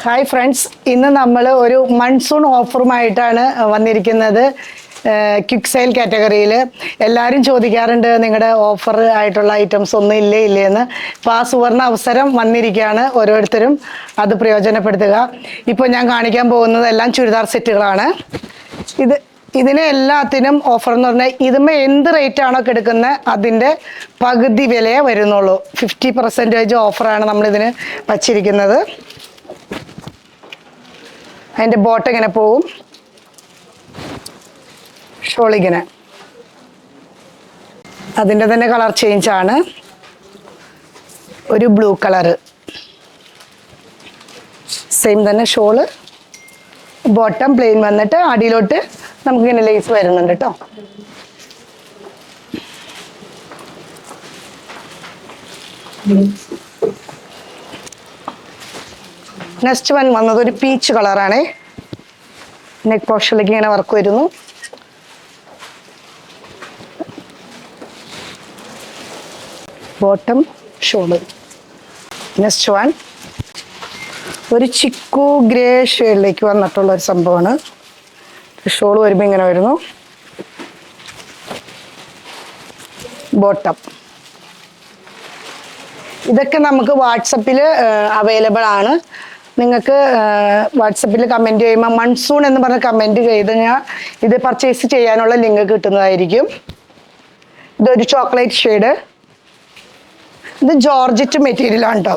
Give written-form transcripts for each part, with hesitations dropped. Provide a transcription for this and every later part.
Hi friends, ഇന്ന് നമ്മൾ ഒരു മൺസൂൺ ഓഫറുമായിട്ടാണ് വന്നിരിക്കുന്നത്. ക്വിക്ക് സെയിൽ കാറ്റഗറിയിൽ എല്ലാവരും ചോദിക്കാറുണ്ട് നിങ്ങളുടെ ഓഫർ ആയിട്ടുള്ള ഐറ്റംസ് ഒന്നും ഇല്ലേന്ന്. അപ്പോൾ ആ സുവർണ അവസരം വന്നിരിക്കുകയാണ്. ഓരോരുത്തരും അത് പ്രയോജനപ്പെടുത്തുക. ഇപ്പോൾ ഞാൻ കാണിക്കാൻ പോകുന്നത് എല്ലാം ചുരിദാർ സെറ്റുകളാണ്. ഇതിന് എല്ലാത്തിനും ഓഫർ എന്ന് പറഞ്ഞാൽ ഇതുമേ എന്ത് റേറ്റ് ആണോ എടുക്കുന്നത് അതിൻ്റെ പകുതി വിലയെ വരുന്നുള്ളൂ. 50% ഓഫറാണ് നമ്മളിതിന് വച്ചിരിക്കുന്നത്. അതിൻ്റെ ബോട്ട് ഇങ്ങനെ പോവും, ഷോളിങ്ങനെ, അതിൻ്റെ തന്നെ കളർ ചേഞ്ചാണ്. ഒരു ബ്ലൂ കളറ്, സെയിം തന്നെ ഷോള്. ബോട്ടം പ്ലെയിൻ വന്നിട്ട് അടിയിലോട്ട് നമുക്കിങ്ങനെ ലേസ് വരുന്നുണ്ട് കേട്ടോ. നെക്സ്റ്റ് വൺ വന്നത് ഒരു പീച്ച് കളറാണ്. നെക്ക് പോർഷനിലേക്ക് ഇങ്ങനെ വർക്ക് വരുന്നു. Bottom shawl. നെക്സ്റ്റ് വൺ ഒരു ചിക്കു ഗ്രേ ഷെയ്ഡിലേക്ക് വന്നിട്ടുള്ള ഒരു സംഭവമാണ്. ഷോള് വരുമ്പോൾ ഇങ്ങനെ വരുന്നു. ബോട്ടം. ഇതൊക്കെ നമുക്ക് വാട്സപ്പിൽ അവൈലബിൾ ആണ്. നിങ്ങൾക്ക് വാട്സപ്പിൽ കമൻറ്റ് ചെയ്യുമ്പോൾ മൺസൂൺ എന്ന് പറഞ്ഞ് കമൻറ്റ് ചെയ്ത് കഴിഞ്ഞാൽ ഇത് പർച്ചേസ് ചെയ്യാനുള്ള ലിങ്ക് കിട്ടുന്നതായിരിക്കും. ഇതൊരു ചോക്ലേറ്റ് ഷെയ്ഡ്. ഇത് ജോർജറ്റ് മെറ്റീരിയലാണ് കേട്ടോ.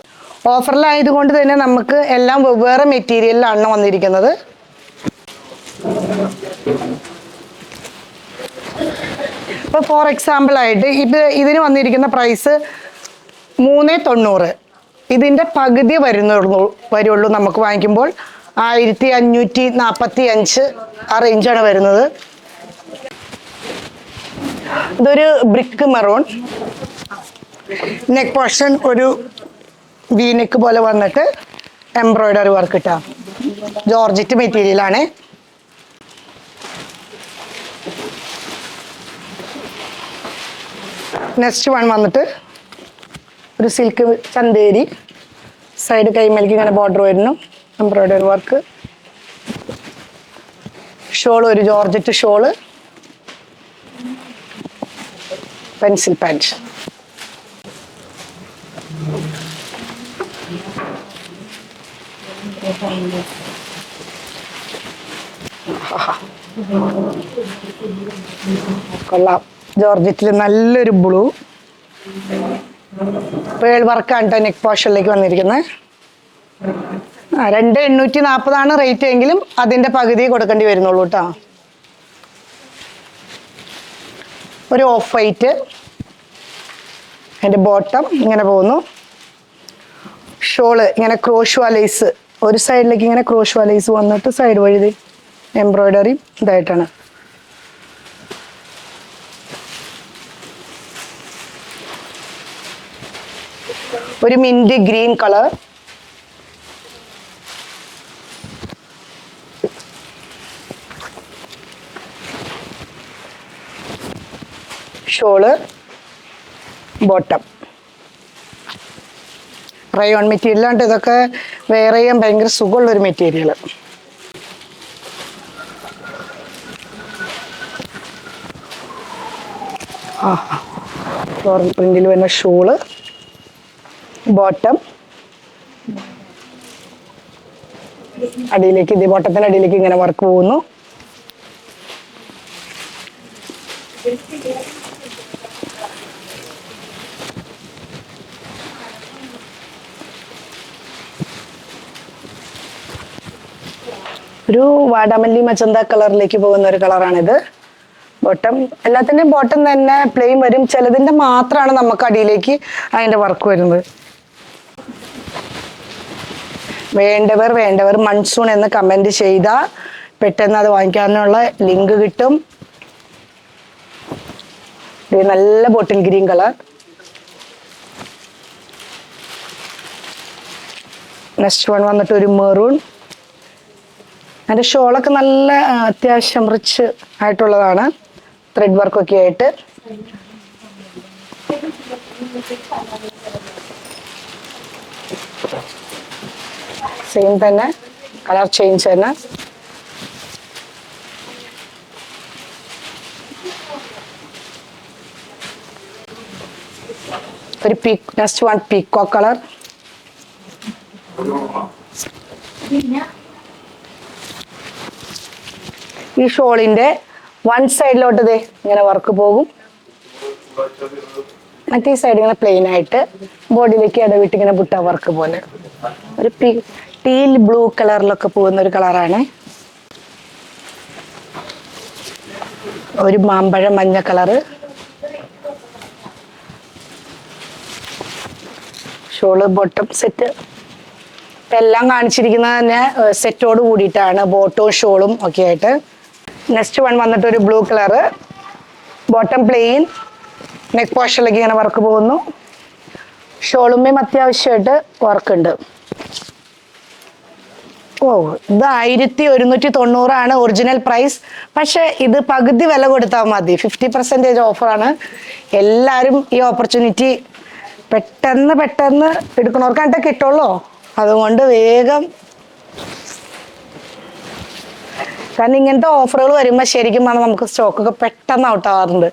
ഓഫറിലായതുകൊണ്ട് തന്നെ നമുക്ക് എല്ലാം വെവ്വേറെ മെറ്റീരിയലിലാണ് വന്നിരിക്കുന്നത്. ഇപ്പോൾ ഫോർ എക്സാമ്പിൾ ആയിട്ട് ഇതിന് വന്നിരിക്കുന്ന പ്രൈസ് 390. ഇതിൻ്റെ പകുതി വരുള്ളൂ നമുക്ക് വാങ്ങിക്കുമ്പോൾ. 1545 ആ റേഞ്ചാണ് വരുന്നത്. ഇതൊരു ബ്രിക്ക് മെറൂൺ. നെക്ക് പോർഷൻ ഒരു വി നെക്ക് പോലെ വന്നിട്ട് എംബ്രോയിഡറി വർക്ക് ഇട്ടാ. ജോർജറ്റ് മെറ്റീരിയലാണ്. നെക്സ്റ്റ് വൺ വന്നിട്ട് ഒരു സിൽക്ക് ചന്തേരി. സൈഡ് കൈമേലേക്ക് ഇങ്ങനെ ബോർഡർ വരുന്നു, എംബ്രോയിഡറി വർക്ക്. ഷോള് ഒരു ജോർജറ്റ് ഷോള്, പെൻസിൽ പാൻറ്. കൊള്ളാം. ജോർജറ്റിൽ നല്ലൊരു ബ്ലൂ. പേൾ വർക്കാണ് കേട്ടോ നെക്ക് പോർഷനിലേക്ക് വന്നിരിക്കുന്നത്. 2840 റേറ്റ് എങ്കിലും അതിൻ്റെ പകുതി കൊടുക്കേണ്ടി വരുന്നുള്ളൂ കേട്ടോ. ഒരു ഓഫ് വൈറ്റ്. അതിൻ്റെ ബോട്ടം ഇങ്ങനെ പോകുന്നു. ഷോള് ഇങ്ങനെ ക്രോഷ്വാ ലേസ്, ഒരു സൈഡിലേക്ക് ഇങ്ങനെ ക്രോഷ്വാ ലേസ് വന്നിട്ട് സൈഡ് വഴി എംബ്രോയിഡറി ഇതായിട്ടാണ്. ഒരു mint green colour. Shawl, bottom. Rayon മെറ്റീരിയലാണ്. ഇതൊക്കെ വെയർ ചെയ്യാൻ ഭയങ്കര സുഖമുള്ളൊരു മെറ്റീരിയൽ. ഫ്ലോറൽ പ്രിന്റിൽ വരുന്ന ഷോള്, ബോട്ടം. അടിയിലേക്ക് ഇതേ ബോട്ടത്തിൻ്റെ അടിയിലേക്ക് ഇങ്ങനെ വർക്ക് പോകുന്നു. ഒരു വാടാമല്ലി മച്ചന്ത കളറിലേക്ക് പോകുന്ന ഒരു കളറാണിത്. ബോട്ടം എല്ലാത്തിൻ്റെയും ബോട്ടം തന്നെ പ്ലെയിൻ വരും. ചിലതിൻ്റെ മാത്രമാണ് നമുക്ക് അടിയിലേക്ക് അതിൻ്റെ വർക്ക് വരുന്നത്. വേണ്ടവർ മൺസൂൺ എന്ന് കമൻറ്റ് ചെയ്താൽ പെട്ടെന്ന് അത് വാങ്ങിക്കാനുള്ള ലിങ്ക് കിട്ടും. നല്ല bottle green colour. Next one വന്നിട്ട് ഒരു മെറൂൺ. അതിൻ്റെ ഷോളൊക്കെ നല്ല അത്യാവശ്യം റിച്ച് ആയിട്ടുള്ളതാണ്. ത്രെഡ് വർക്കൊക്കെ ആയിട്ട്. സെയിം തന്നെ, കളർ ചേഞ്ച് തന്നെ. ഒരു നെക്സ്റ്റ് വൺ പീക്കോ കളർ. ഈ ഷോളിന്റെ വൺ സൈഡിലോട്ട് ദേ ഇങ്ങനെ വർക്ക് പോകും, മറ്റേ സൈഡ് ഇങ്ങനെ പ്ലെയിൻ ആയിട്ട് ബോഡിയിലേക്ക് ഇടവിട്ട് ഇങ്ങനെ ബുട്ട വർക്ക് പോലെ. ഒരു ടീൽ ബ്ലൂ കളറിലൊക്കെ പോകുന്ന ഒരു കളറാണ്. ഒരു മാമ്പഴ മഞ്ഞ കളറ്. Shawl bottom set. എല്ലാം കാണിച്ചിരിക്കുന്നത് തന്നെ സെറ്റോട് കൂടിയിട്ടാണ്, ബോട്ടവും ഷോളും ഒക്കെ ആയിട്ട്. നെക്സ്റ്റ് വൺ വന്നിട്ട് ഒരു blue colour, bottom plain, neck പോർഷനിലേക്ക് ഇങ്ങനെ വർക്ക് പോകുന്നു. ഷോളുമേയും അത്യാവശ്യമായിട്ട് വർക്ക് ഉണ്ട്. ഓ, ഇത് 1190 ഒറിജിനൽ പ്രൈസ്. പക്ഷെ ഇത് പകുതി വില കൊടുത്താൽ മതി, 50% ഓഫറാണ്. എല്ലാവരും ഈ ഓപ്പർച്യൂണിറ്റി പെട്ടെന്ന് എടുക്കണവർക്കായിട്ട് കിട്ടുള്ളൂ. അതുകൊണ്ട് വേഗം, കാരണം ഇങ്ങനത്തെ ഓഫറുകൾ വരുമ്പോൾ ശരിക്കും പറഞ്ഞാൽ നമുക്ക് സ്റ്റോക്കൊക്കെ പെട്ടെന്ന് ഔട്ട് ആവാറുണ്ട്.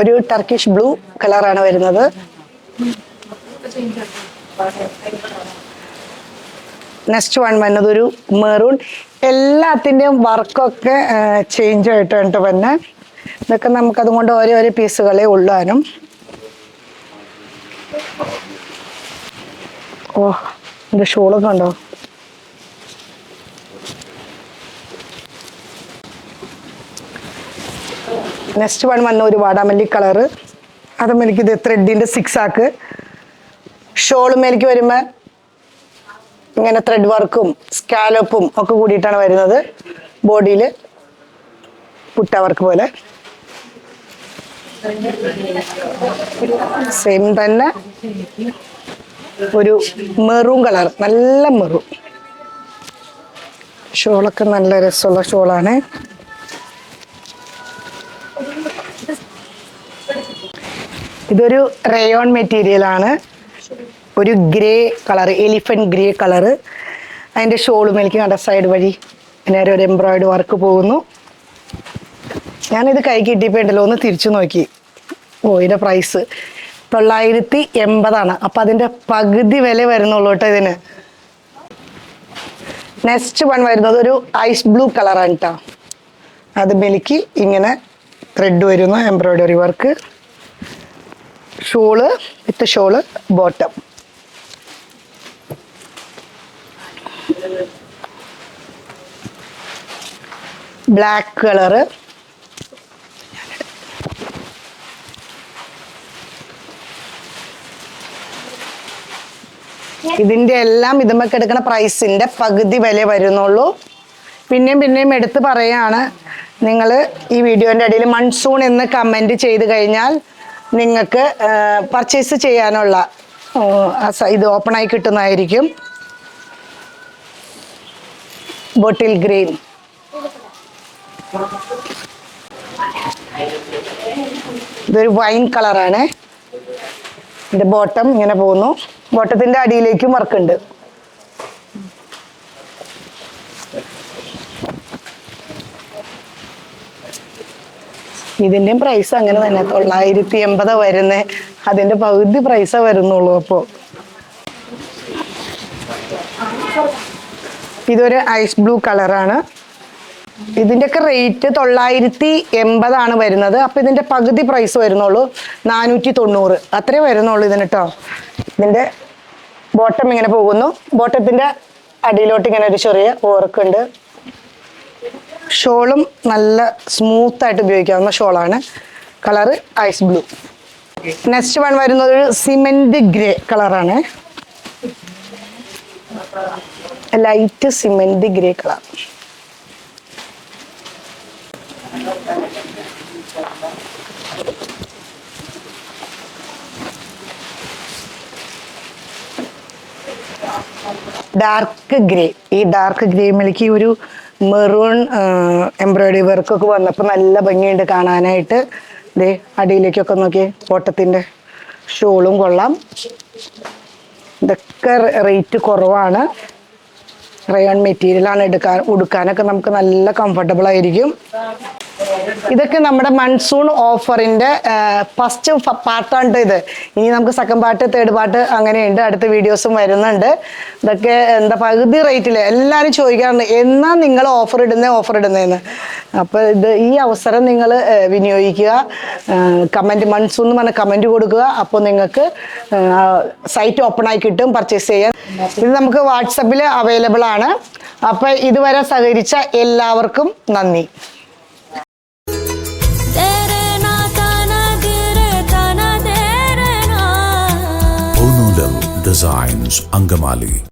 ഒരു ടർക്കിഷ് ബ്ലൂ കളറാണ് വരുന്നത്. നെക്സ്റ്റ് വൺ വരുന്നത് ഒരു മെറൂൺ. എല്ലാത്തിൻ്റെയും വർക്കൊക്കെ ചേഞ്ച് ആയിട്ടുണ്ട് പിന്നെ. ഇതൊക്കെ നമുക്കതുകൊണ്ട് ഓരോ പീസുകളെ ഉള്ളാനും. ഓ, ഇതിൻ്റെ ഷോളൊക്കെ ഉണ്ടോ? നെക്സ്റ്റ് വൺ വന്ന ഒരു വാടാമല്ലി കളറ്. അതുമേലേക്ക് ഇത് ത്രെഡിൻ്റെ 6 ആക്ക്. ഷോളുമേലേക്ക് വരുമ്പോൾ ഇങ്ങനെ ത്രെഡ് വർക്കും സ്കാലപ്പും ഒക്കെ കൂടിയിട്ടാണ് വരുന്നത്. ബോഡിയിൽ പുട്ട വർക്ക് പോലെ. സെയിം തന്നെ ഒരു മെറൂൺ കളർ, നല്ല മെറൂൺ. ഷോളൊക്കെ നല്ല രസമുള്ള ഷോളാണ്. ഇതൊരു റയോൺ മെറ്റീരിയൽ ആണ്. ഒരു grey colour, elephant grey colour. അതിൻ്റെ ഷോളുമേലേക്ക് കണ്ട സൈഡ് വഴി നേരെ ഒരു എംബ്രോയിഡറി വർക്ക് പോകുന്നു. ഞാനിത് കൈ കിട്ടിയപ്പോൾ ഉണ്ടല്ലോ ഒന്ന് തിരിച്ചു നോക്കി. ഓ, ഇതിൻ്റെ പ്രൈസ് 980. അപ്പം അതിൻ്റെ പകുതി വില വരുന്നുള്ളൂ കേട്ടോ ഇതിന്. നെക്സ്റ്റ് വൺ വരുന്നത് ഒരു ഐസ് ബ്ലൂ കളറാണ് കേട്ടോ. അത് മേലേക്ക് ഇങ്ങനെ ത്രെഡ് വരുന്നു, എംബ്രോയിഡറി വർക്ക്. ഷോള് വിത്ത് ഷോള്, ബോട്ടം. Black colour. ഇതിൻ്റെ എല്ലാം ഇതുമൊക്കെ എടുക്കുന്ന പ്രൈസിൻ്റെ പകുതി വില വരുന്നുള്ളൂ. പിന്നെയും എടുത്ത് പറയാണ്, നിങ്ങൾ ഈ വീഡിയോൻ്റെ ഇടയിൽ മൺസൂൺ എന്ന് കമൻറ്റ് ചെയ്ത് കഴിഞ്ഞാൽ നിങ്ങൾക്ക് പർച്ചേസ് ചെയ്യാനുള്ള ഇത് ഓപ്പണായി കിട്ടുന്നതായിരിക്കും. Bottle green. ഇതൊരു വൈൻ കളറാണ്. ഇതിൻ്റെ ബോട്ടം ഇങ്ങനെ പോകുന്നു. ബോട്ടത്തിൻ്റെ അടിയിലേക്കും വർക്കുണ്ട്. ഇതിൻ്റെയും പ്രൈസ് അങ്ങനെ തന്നെ 980 വരുന്നത്. അതിൻ്റെ പകുതി പ്രൈസേ വരുന്നുള്ളൂ. അപ്പോൾ ഇതൊരു ഐസ് ബ്ലൂ കളറാണ്. ഇതിൻ്റെയൊക്കെ റേറ്റ് 980 വരുന്നത്. അപ്പോൾ ഇതിൻ്റെ പകുതി പ്രൈസ് വരുന്നുള്ളൂ, 490 അത്രേ വരുന്നുള്ളൂ ഇതിന് കേട്ടോ. ഇതിൻ്റെ ബോട്ടം ഇങ്ങനെ പോകുന്നു. ബോട്ടത്തിൻ്റെ അടിയിലോട്ട് ഇങ്ങനെ ഒരു ചെറിയ വർക്കുണ്ട്. ഷോളും നല്ല സ്മൂത്തായിട്ട് ഉപയോഗിക്കാവുന്ന ഷോളാണ്. Colour ice blue. Next one വരുന്നത് ഒരു സിമെൻറ്റ് ഗ്രേ കളറാണ്. Light cement grey colour. Dark grey. ഈ ഡാർക്ക് ഗ്രേ മേലേക്ക് ഒരു മെറൂൺ എംബ്രോയിഡറി വർക്കൊക്കെ വന്നപ്പോൾ നല്ല ഭംഗിയുണ്ട് കാണാനായിട്ട്. ദേ അടിയിലേക്കൊക്കെ നോക്കി, കോട്ടത്തിൻ്റെ ഷോളും കൊള്ളാം. ഇതൊക്കെ റേറ്റ് കുറവാണ്. റയോൺ മെറ്റീരിയലാണ് ഉടുക്കാനൊക്കെ നമുക്ക് നല്ല കംഫർട്ടബിൾ ആയിരിക്കും. ഇതൊക്കെ നമ്മുടെ മൺസൂൺ ഓഫറിൻ്റെ ഫസ്റ്റ് പാർട്ടാണ് ഇത്. ഇനി നമുക്ക് സെക്കൻഡ് പാർട്ട്, തേർഡ് പാർട്ട് അങ്ങനെയുണ്ട്. അടുത്ത വീഡിയോസും വരുന്നുണ്ട്. ഇതൊക്കെ എന്താ പകുതി റേറ്റിൽ എല്ലാവരും ചോദിക്കാറുണ്ട്, എന്നാ നിങ്ങൾ ഓഫർ ഇടുന്നതെന്ന്. അപ്പോൾ ഈ അവസരം നിങ്ങൾ വിനിയോഗിക്കുക. കമൻറ്റ് മൺസൂൺ എന്ന് പറഞ്ഞ കമൻറ്റ് കൊടുക്കുക. അപ്പോൾ നിങ്ങൾക്ക് സൈറ്റ് ഓപ്പൺ ആയി കിട്ടും പർച്ചേസ് ചെയ്യാൻ. ഇത് നമുക്ക് വാട്സപ്പിൽ അവൈലബിൾ ആണ്. അപ്പോൾ ഇതുവരെ സഹകരിച്ച എല്ലാവർക്കും നന്ദി. Designs Angamali.